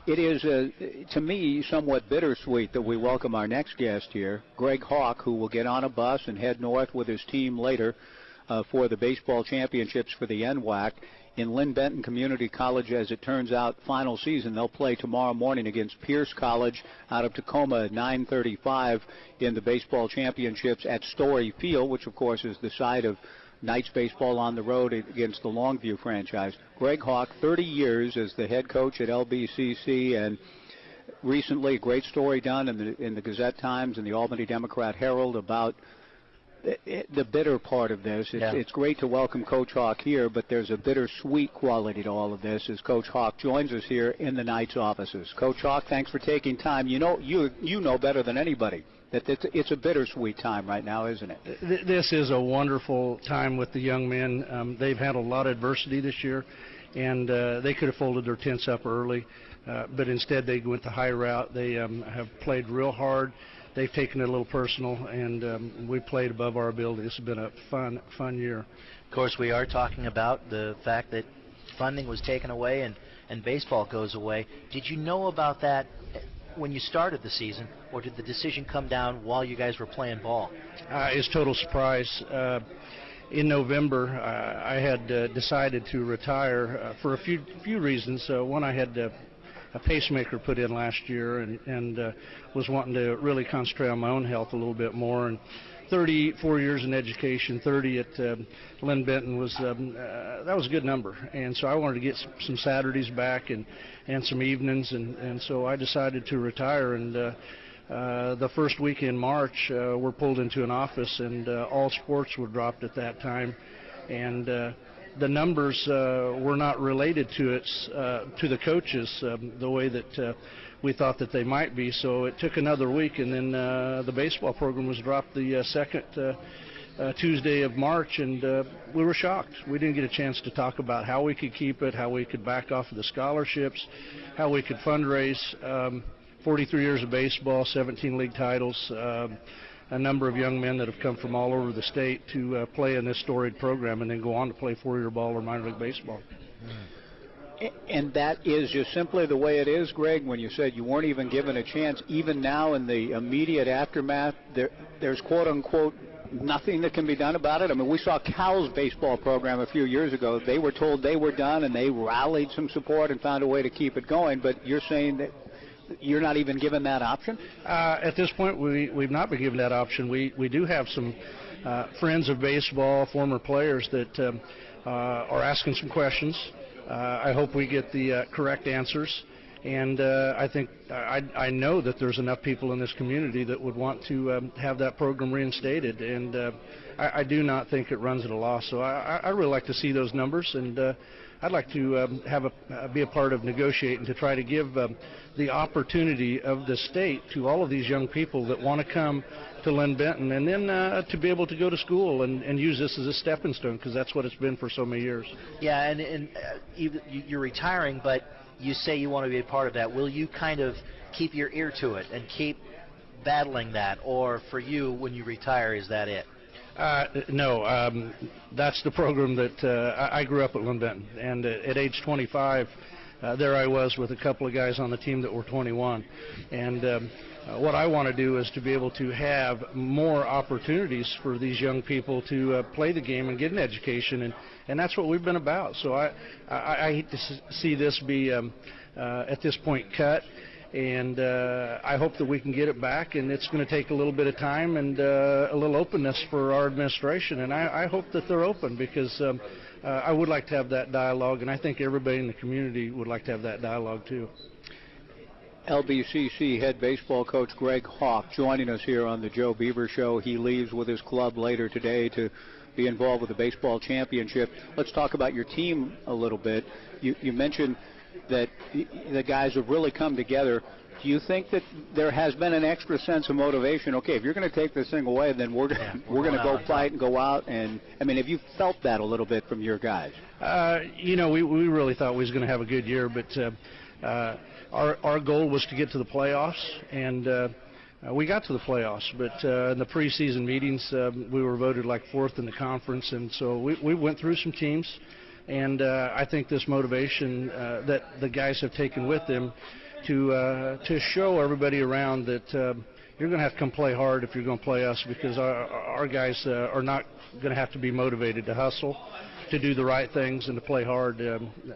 It is, to me, somewhat bittersweet that we welcome our next guest here, Greg Hawke, who will get on a bus and head north with his team later for the baseball championships for the NWAC in Lynn Benton Community College. As it turns out, final season. They'll play tomorrow morning against Pierce College out of Tacoma at 9:35 in the baseball championships at Story Field, which, of course, is the site of Knights baseball on the road against the Longview franchise. Greg Hawke, 30 years as the head coach at LBCC, and recently a great story done in the Gazette-Times and the Albany Democrat-Herald about the bitter part of this. It's great to welcome Coach Hawke here, but there's a bittersweet quality to all of this as Coach Hawke joins us here in the Knights offices. Coach Hawke, thanks for taking time. You know better than anybody that it's a bittersweet time right now, isn't it? This is a wonderful time with the young men. They've had a lot of adversity this year, and they could have folded their tents up early, but instead they went the high route. They have played real hard. They've taken it a little personal, and we played above our ability. This has been a fun year. Of course, we are talking about the fact that funding was taken away and baseball goes away. Did you know about that when you started the season, or did the decision come down while you guys were playing ball? It's total surprise. In November, I had decided to retire for a few reasons. One, I had a pacemaker put in last year and was wanting to really concentrate on my own health a little bit more. And 34 years in education, 30 at Lynn Benton that was a good number. And so I wanted to get some Saturdays back and some evenings, and so I decided to retire. And the first week in March, we're pulled into an office, and all sports were dropped at that time. And the numbers were not related to the coaches the way that we thought that they might be. So it took another week, and then the baseball program was dropped the second Tuesday of March, and we were shocked. We didn't get a chance to talk about how we could keep it, how we could back off of the scholarships, how we could fundraise. 43 years of baseball, 17 league titles, a number of young men that have come from all over the state to play in this storied program and then go on to play four-year ball or minor league baseball. And that is just simply the way it is, Greg, when you said you weren't even given a chance. Even now in the immediate aftermath, there's quote-unquote nothing that can be done about it. I mean, we saw Cal's baseball program a few years ago. They were told they were done, and they rallied some support and found a way to keep it going. But you're saying that you're not even given that option? At this point, we've not been given that option. We do have some friends of baseball, former players that are asking some questions. I hope we get the correct answers. And I think I know that there's enough people in this community that would want to have that program reinstated. And I do not think it runs at a loss. So I really like to see those numbers, and I'd like to be a part of negotiating to try to give the opportunity of the state to all of these young people that want to come to Lynn Benton, and then to be able to go to school and use this as a stepping stone, because that's what it's been for so many years. Yeah, and you're retiring, but you say you want to be a part of that. Will you kind of keep your ear to it and keep battling that, or for you, when you retire, is that it? No, that's the program that I grew up at Lynn Benton, and at age 25, there I was with a couple of guys on the team that were 21. And what I want to do is to be able to have more opportunities for these young people to play the game and get an education, and that's what we've been about. So I hate to see this be at this point cut. And I hope that we can get it back, and it's going to take a little bit of time and a little openness for our administration. And I hope that they're open, because I would like to have that dialogue, and I think everybody in the community would like to have that dialogue too. LBCC head baseball coach Greg Hawke joining us here on the Joe Beaver Show. He leaves with his club later today to be involved with the baseball championship. Let's talk about your team a little bit. You mentioned that the guys have really come together. Do you think that there has been an extra sense of motivation? Okay, if you're going to take this thing away, then we're going to go fight and go out. And I mean, have you felt that a little bit from your guys? We really thought we was going to have a good year, but our goal was to get to the playoffs, and we got to the playoffs. But in the preseason meetings, we were voted like fourth in the conference, and so we went through some teams. And I think this motivation that the guys have taken with them to show everybody around that you're going to have to come play hard if you're going to play us, because our guys are not going to have to be motivated to hustle, to do the right things, and to play hard.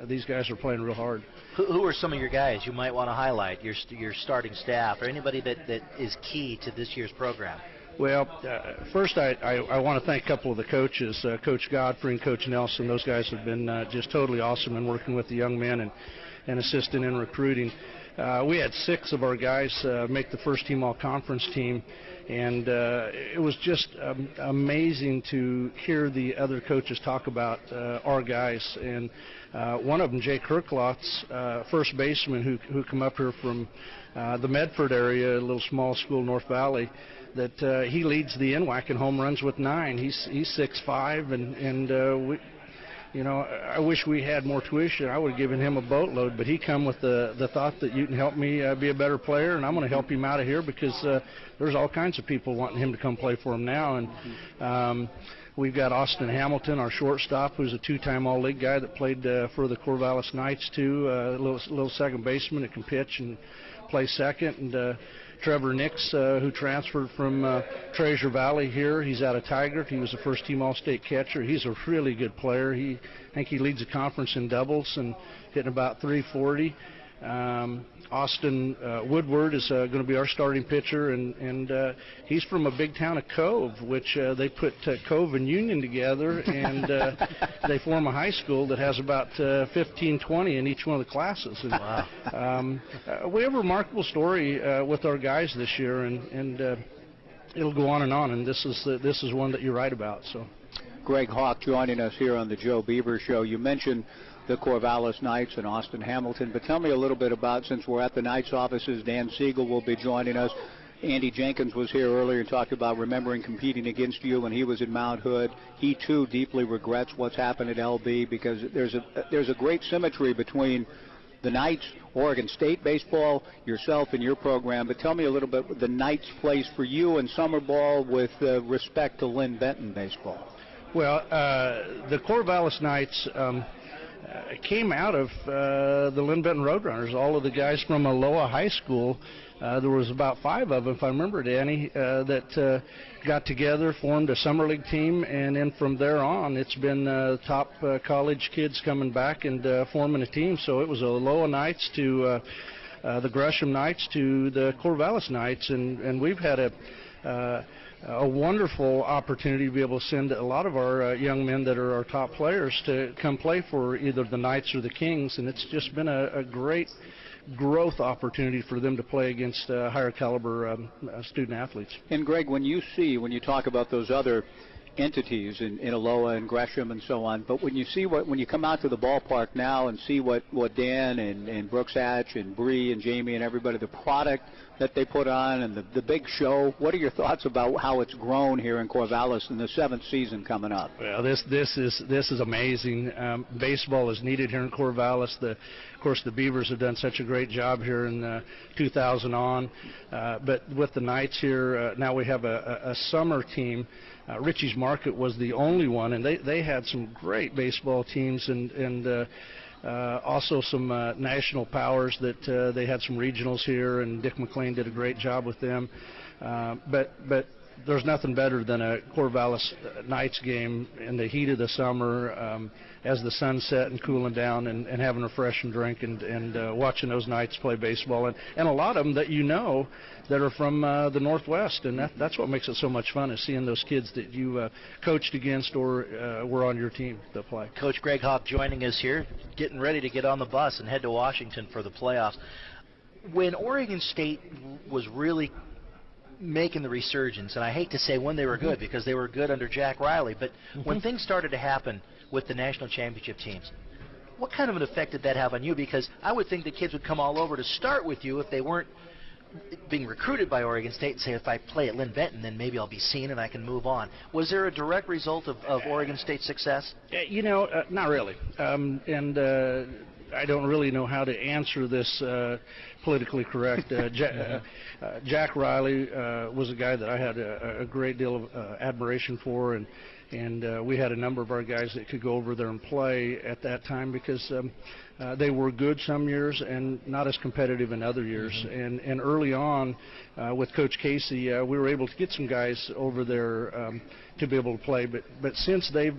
These guys are playing real hard. Who are some of your guys you might want to highlight, your starting staff, or anybody that is key to this year's program? Well, first I want to thank a couple of the coaches, Coach Godfrey and Coach Nelson. Those guys have been just totally awesome in working with the young men and assisting in recruiting. We had 6 of our guys make the first team all-conference team, and it was just amazing to hear the other coaches talk about our guys. And one of them, Jay Kirkloth's first baseman, who come up here from the Medford area, a little small school, North Valley, that he leads the NWAC in home runs with 9. He's 6'5", and we, you know, I wish we had more tuition. I would have given him a boatload, but he come with the thought that you can help me be a better player, and I'm going to help him out of here, because there's all kinds of people wanting him to come play for him now. And we've got Austin Hamilton, our shortstop, who's a 2-time All-League guy that played for the Corvallis Knights too, a little second baseman that can pitch and play second. And Trevor Nix, who transferred from Treasure Valley here. He's out of Tigard. He was a first-team All-State catcher. He's a really good player. I think he leads the conference in doubles and hitting about 340. Austin Woodward is going to be our starting pitcher, and he's from a big town of Cove, which they put Cove and Union together, and they form a high school that has about 15, 20 in each one of the classes. And, wow. We have a remarkable story with our guys this year, and it'll go on, and this is one that you write about. So, Greg Hawke joining us here on the Joe Beaver Show. You mentioned the Corvallis Knights and Austin Hamilton, but tell me a little bit about, since we're at the Knights offices, Dan Siegel will be joining us. Andy Jenkins was here earlier and talked about remembering competing against you when he was in Mount Hood. He too deeply regrets what's happened at LB, because there's a great symmetry between the Knights, Oregon State baseball, yourself and your program. But tell me a little bit the Knights' place for you in summer ball with respect to Lynn Benton baseball. Well, the Corvallis Knights came out of the Lynn Benton Roadrunners. All of the guys from Aloha High School, there was about 5 of them, if I remember, Danny, that got together, formed a summer league team, and then from there on, it's been top college kids coming back and forming a team. So it was Aloha Knights to the Gresham Knights to the Corvallis Knights, and we've had a wonderful opportunity to be able to send a lot of our young men that are our top players to come play for either the Knights or the Kings, and it's just been a great growth opportunity for them to play against higher caliber student athletes. And Greg, when you talk about those other entities in Aloha and Gresham and so on, but when you come out to the ballpark now and see what Dan and Brooks Hatch and Bree and Jamie and everybody, the product that they put on and the big show, what are your thoughts about how it's grown here in Corvallis in the 7th season coming up? Well, this is amazing. Baseball is needed here in Corvallis. Of course, the Beavers have done such a great job here in 2000 on, but with the Knights here, now we have a summer team. Ritchie's Market was the only one, and they had some great baseball teams and also some national powers that they had some regionals here, and Dick McLean did a great job with them. But there's nothing better than a Corvallis Knights game in the heat of the summer as the sun's set and cooling down and having a refreshing drink and watching those Knights play baseball. And a lot of them that you know that are from the Northwest, and that's what makes it so much fun, is seeing those kids that you coached against or were on your team that play. Coach Greg Hawke joining us here, getting ready to get on the bus and head to Washington for the playoffs. When Oregon State was really making the resurgence, and I hate to say when they were good, because they were good under Jack Riley, but when things started to happen with the national championship teams, what kind of an effect did that have on you? Because I would think the kids would come all over to start with you if they weren't being recruited by Oregon State and say, if I play at Lynn Benton, then maybe I'll be seen and I can move on. Was there a direct result of Oregon State's success? Not really. I don't really know how to answer this politically correct. Jack Riley was a guy that I had a great deal of admiration for, and we had a number of our guys that could go over there and play at that time because they were good some years and not as competitive in other years. And early on, with Coach Casey, we were able to get some guys over there to be able to play. But since they've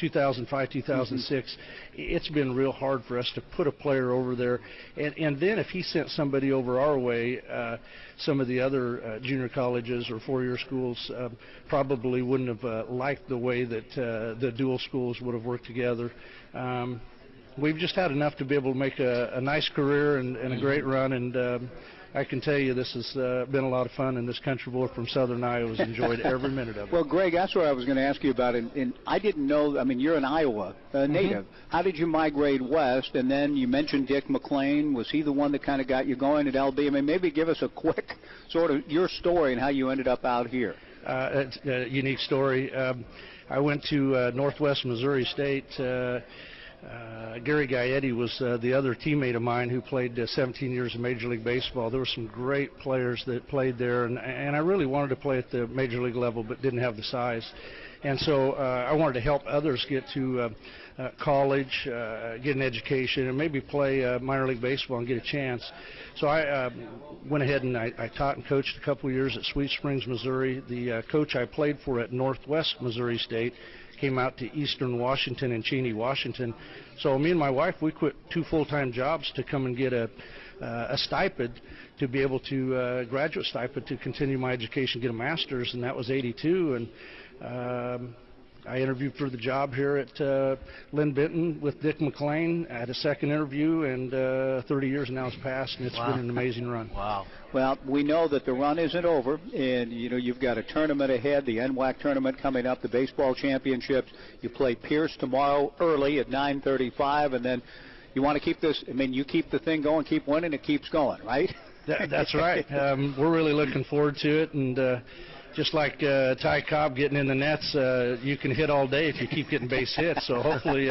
2005, 2006, it's been real hard for us to put a player over there. And then if he sent somebody over our way, some of the other junior colleges or four-year schools probably wouldn't have liked the way that the dual schools would have worked together. We've just had enough to be able to make a nice career and a great run, and I can tell you this has been a lot of fun, and this country boy from Southern Iowa has enjoyed every minute of it. Well, Greg, that's what I was going to ask you about, and I didn't know, I mean, you're an Iowa native. How did you migrate west? And then you mentioned Dick McLean. Was he the one that kind of got you going at LB? I mean, maybe give us a quick sort of your story and how you ended up out here. It's a unique story. I went to Northwest Missouri State. Gary Gaetti was the other teammate of mine who played 17 years of Major League Baseball. There were some great players that played there, and I really wanted to play at the Major League level but didn't have the size. And so I wanted to help others get to college, get an education, and maybe play minor league baseball and get a chance. So I went ahead and I taught and coached a couple of years at Sweet Springs, Missouri. The coach I played for at Northwest Missouri State came out to Eastern Washington and Cheney, Washington. So me and my wife, we quit 2 full-time jobs to come and get a stipend to be able to, graduate stipend to continue my education, get a master's, and that was 82. And I interviewed for the job here at Lynn Benton with Dick McLean. I had a second interview, and 30 years now has passed, and it's been an amazing run. Wow. Well, we know that the run isn't over, and, you know, you've got a tournament ahead, the NWAC tournament coming up, the baseball championships. You play Pierce tomorrow early at 9:35, and then you want to keep this, I mean, you keep the thing going, keep winning, it keeps going, right? That's right. We're really looking forward to it, and just like Ty Cobb getting in the nets, you can hit all day if you keep getting base hits. So hopefully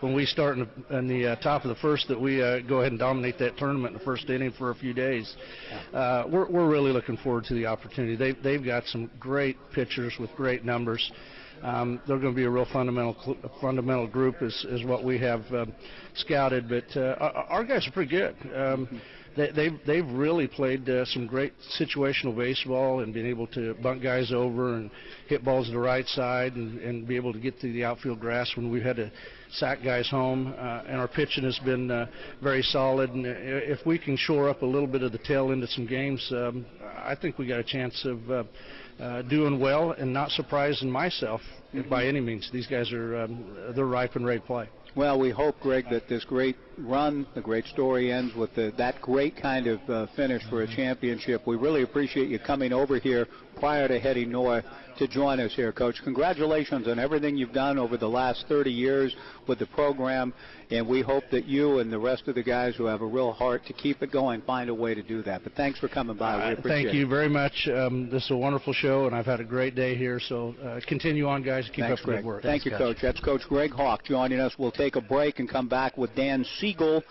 when we start in the top of the first that we go ahead and dominate that tournament in the first inning for a few days. We're really looking forward to the opportunity. They've got some great pitchers with great numbers. They're going to be a real fundamental group is what we have scouted. But our guys are pretty good. They've really played some great situational baseball and been able to bunt guys over and hit balls to the right side and be able to get to the outfield grass when we've had to sack guys home. And our pitching has been very solid. And if we can shore up a little bit of the tail end of some games, I think we got a chance of doing well and not surprising myself by any means. These guys are they're ripe and ready to play. Well, we hope, Greg, that this great run, the great story ends with that great kind of finish for a championship. We really appreciate you coming over here prior to heading north to join us here, Coach. Congratulations on everything you've done over the last 30 years with the program, and we hope that you and the rest of the guys who have a real heart to keep it going find a way to do that. But thanks for coming by. We appreciate it. Thank you very much. This is a wonderful show, and I've had a great day here. So continue on, guys. Keep up the good work. Thank you, Coach. That's Coach Greg Hawke joining us. We'll take a break and come back with Dan Siegel.